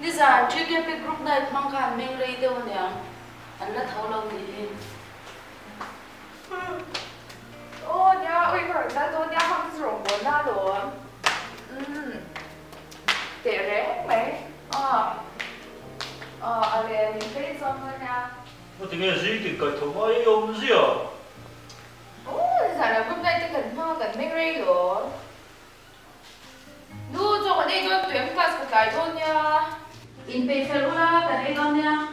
Nizar chike pe group night mang kan meng rei de on ya an la thau lo ni ô nha ôi rồi ta tôi nha không dùng bốn na đồ để rẻ mấy à liền mình phải xong thôi nha我这个是给个头发用是哦， ô giờ là hôm nay tôi cần hoa cần mấy rây rồi nu cho cái đây cho tuyển class của cái thôi nha in pe fel ula kan ai gam ya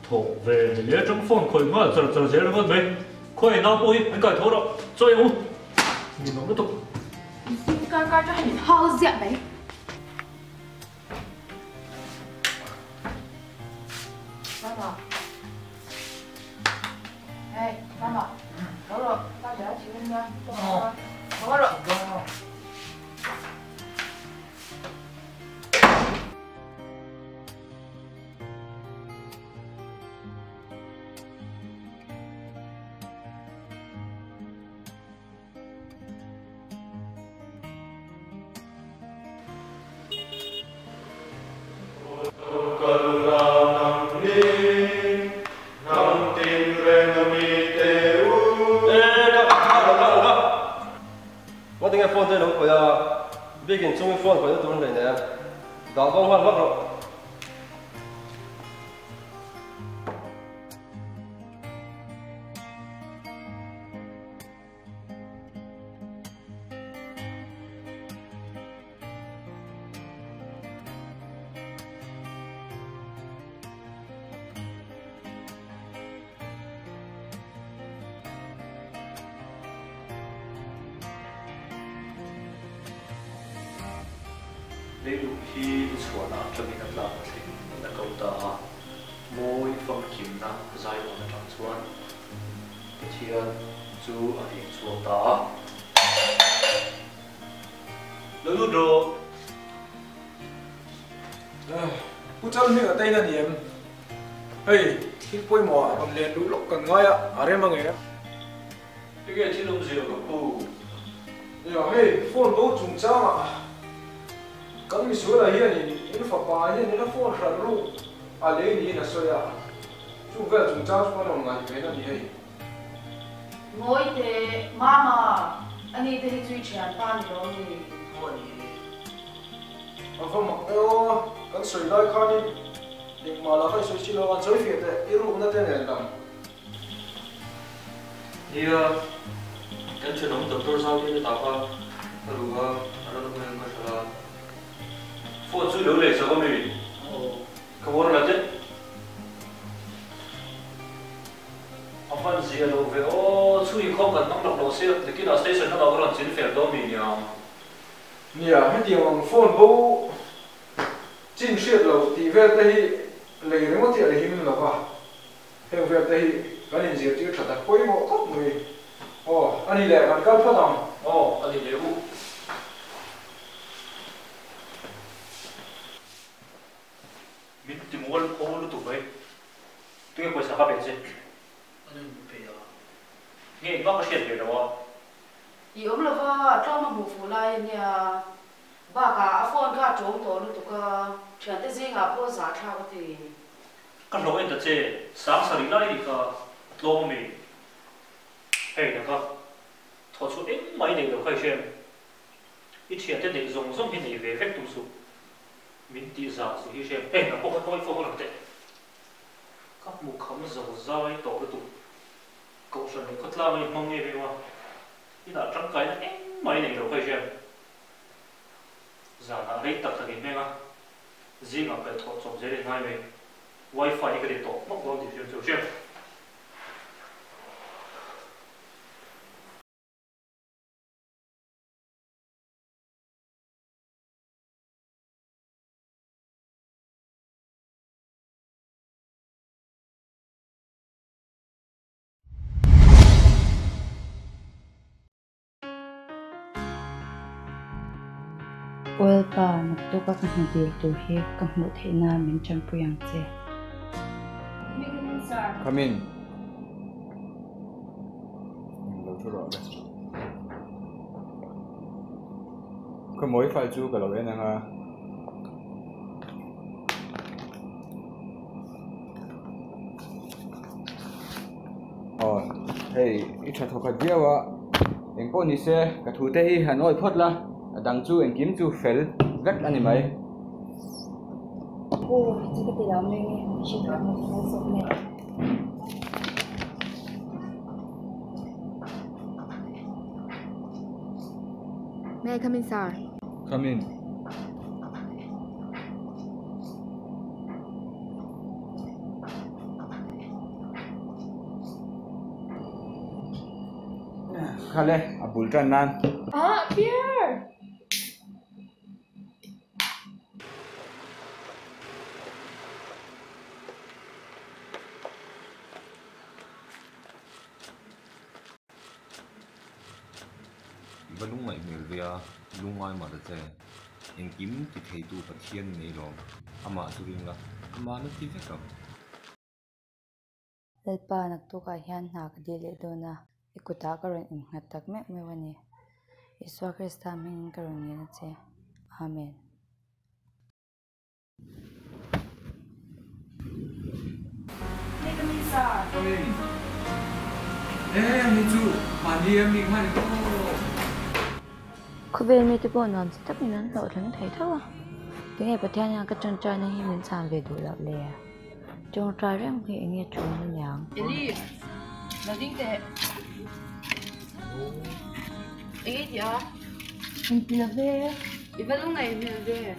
头về你这种放开嘛，这些人没，快拿不一，很改头了，再用，你弄不懂。 coi coi cho hình ho dẹo đấy Mama Hey, Mama Nấu rồi, tao để chị lên nha Nấu rồi我等下放在龙回啊，毕竟终于放回到东来呢，打光换发了。 你录戏错了，这边的老师那个的，每方金呐，在我们长川，天主啊，你错的，你录着。 cú chân mi ở đây là niệm hey khi quay mò còn liền lũ lộc cần ngay ạ ở đây mà nghe cái gì chỉ làm gì ở cô giờ hey phone bố trùng trang ạ cần mi số là hiện thì nó phải bài hiện nó phone sẵn luôn à lấy đi là sao ạ chúng về trùng trang chúng nó làm ngày cái này hey ngồi te mama ani te chui chan pan lo ni ngồi à không mặc đâu kan soi lai khan in dik ma la khai soi chilo an soi fiat te iru na te nen lam thì cái chuyện ông tập tôi sau khi tạo ra cái đủ ha nó nó mới có là phụ chú lưu lệ sao mình không có là chết ông phân gì đâu về ô chú ý không cần nóng lọc đồ xe thì cái đó station nó đâu có làm chuyện phải đâu mình nhỉ nia hết tiếng phone bố chính siết lâu thì về đây lấy cái một tiền là hiếm là quá theo về đây cái này diệt chứ thật là quấy bộ tốt người anh đi lại còn cao phát đồng anh đi lấy vụ mình tìm mua ô nó tụt vậy tôi cái quầy sao khác biệt chứ anh phải nghe bác có chuyện gì đâu yom lo va tro ma bu fu lai nya ba ka phone ka chong to lu tu ka thian te zinga po za tha ko ti cái lỗi đó chứ sáng sớm lại đi cả lo mình hay là cái thọ chú ít mấy này đâu khai xem ít chuyện thế này dùng xong thì về phép tu sửa mình đi ra sự hi xem hay là có cái phone làm thế các mục khám dầu dai tổ cái tụ cậu sơn này cất lao này mong nghe về mà cái là trắng cái nó mấy này đâu khai xem giờ là lấy tập thực hiện mấy mà riêng ở cái thọ trong giới điện hai về wifi cái điện tổ mất luôn thì xem oil pa nak to ka kan dil to he ka mu the na min chan puyang che Come in. Lâu chút rồi đây. Có mỗi phải chú cái lâu đấy nè ha. Hey, ít thật thật nhiều à. Em có ní xe, cả thủ tế Hà Nội phốt là, đằng chú em kiếm chú phèl, vét anh em ấy. ô chỉ cái đó mình chỉ có một số số này May I come in, sir? Come in. Khale, abul tran nan. Ah, Pierre! Và lúc mày mình về lúc ai mà được thế em kiếm thì thấy tu phát thiên này rồi ama tu ring là ama nó tí phép không lalpa nak to ka hian na ka dile do na ikuta ka ron in ngat tak me me wani iswa krista min ka ron ni che amen May I come in, sir? Come in. Ni chú, mà đi em đi ngay đi. khu về mi tu bon non tak min an lo thang thai thawa tingai pathian yang ka chon chai na hi min sam ve du la le chong trai rang hi nge chon yang Eli, là dính tệ. Ý gì à? in pila ve Ý vẫn lúc này mình về.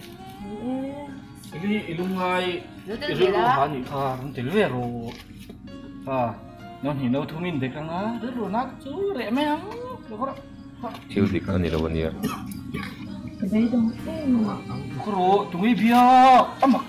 Ini ilungai Nó tên gì iru đó? hani rum telvero non hino thumin dekanga ru nak chu re me ang ko thiếu gì cả này là vấn đề ve dong ko tungi bia amak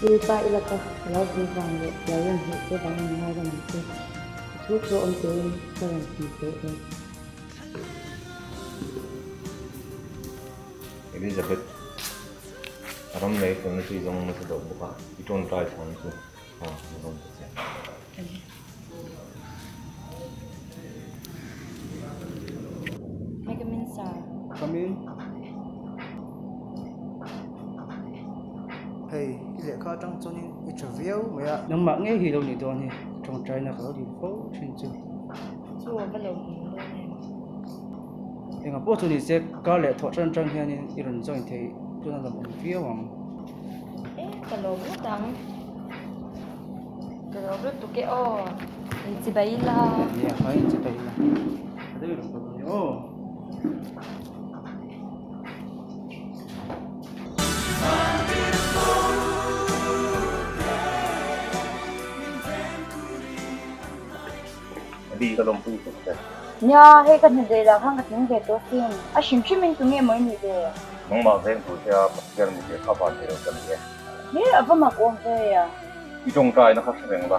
silpa ilaka lo vi vang le lo yan hi se bang ni ha ga man se thu pro om te ka ran ti te Elizabeth aram này phần nó chỉ dùng nó sẽ đổ bốc cái tròn trai thằng chứ nó không được thế mai ka min sa Come in. Hey, ile ka tang chon in interview me ya. nang ma nge hi lo ni do ni trong trai na ko di fo chin chu chu wa lo ni lo ne enga po tu ni se ka le tho chan chang hian in iron join thei tu na lam on via wang ka lo bu tang ka lo bu tu ke o in si bai la ni a hai che pai na ade ro ko ni o đi cái đồng tu của thế nya he ka ni de la khang ka ting ve to sin a shim shim min tu nge moi ni de mong mà thêm của thế cái này cái khắp bạn thì cái này he a ba ma ko ve ya cái tròn trai nó khác sẽ là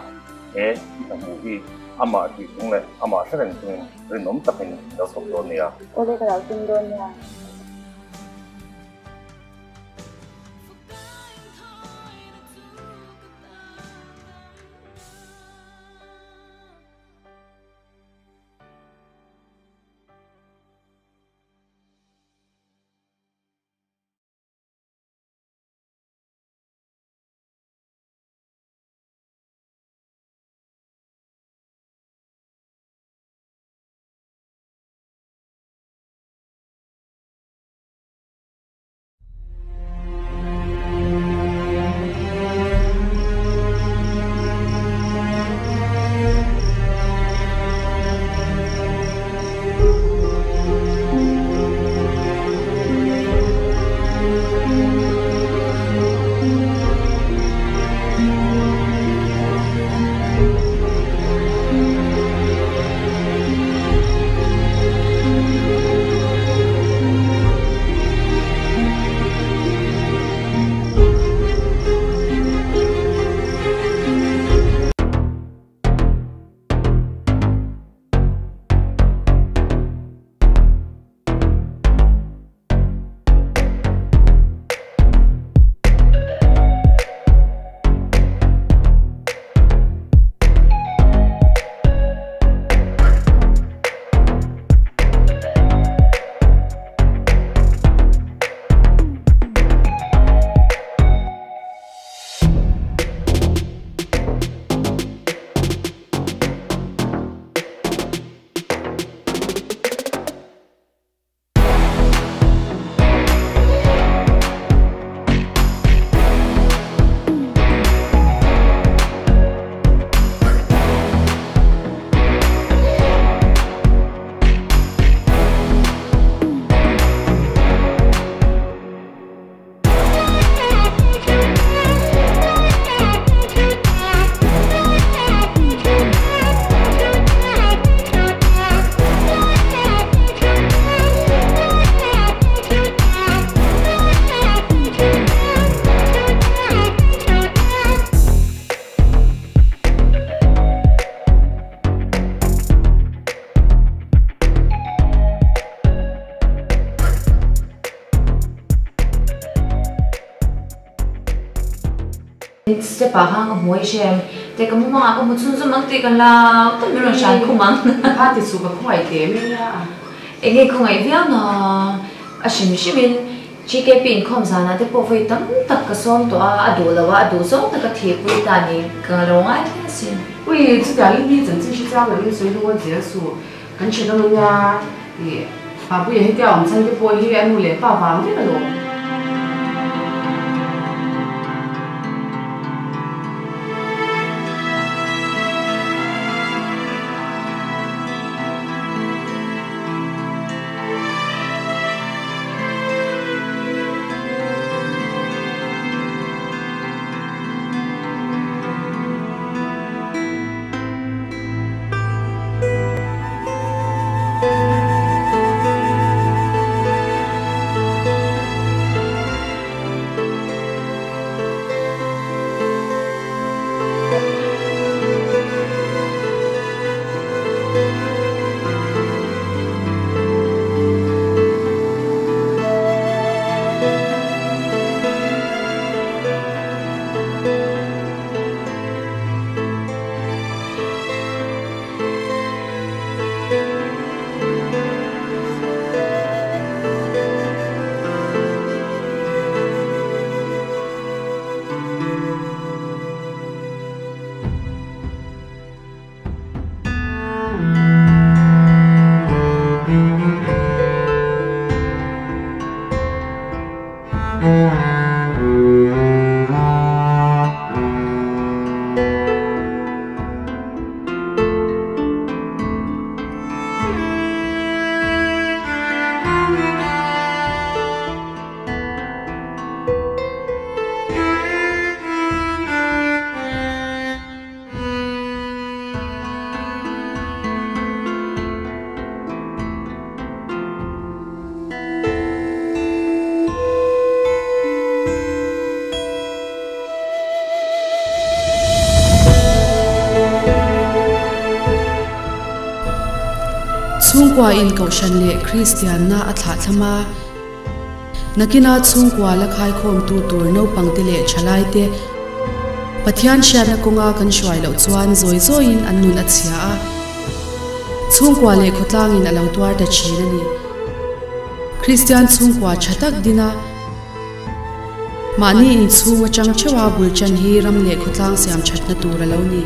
cái mù cái ama thì cũng là ama sẽ là cái nấm tập hình đó sốt đó này o le ka lo tin do nya sẽ bảo hàng muối xem để cái mông à có một chút mang tiềnกันlà tôi mới nói sáng không mang hát thì sụp không phải thế mình nha anh ấy không ai biết nó à xem mình chỉ cái pin không sao na để bỏ về tấm tất cả son to à đồ là wa đồ son tất cả thiệp với ta này cái rồi ai thế xin喂这家里面真正是这样的所以我结束跟吃的人家也把不也掉我们才就播一个努力爸爸这个咯Chungkwa in kaushan le Christian na atha thama nakina chungkwa la khai khom tu tur no pangti le chalai te pathian shana kunga kan shwai lo chuan zoi zoi in annun achia a chungkwa le khotlang in alo twar ta china ni Christian chungkwa chatak dina mani in chunga chang chewa bulchan hi ram le khotlang siam chatna tur alo ni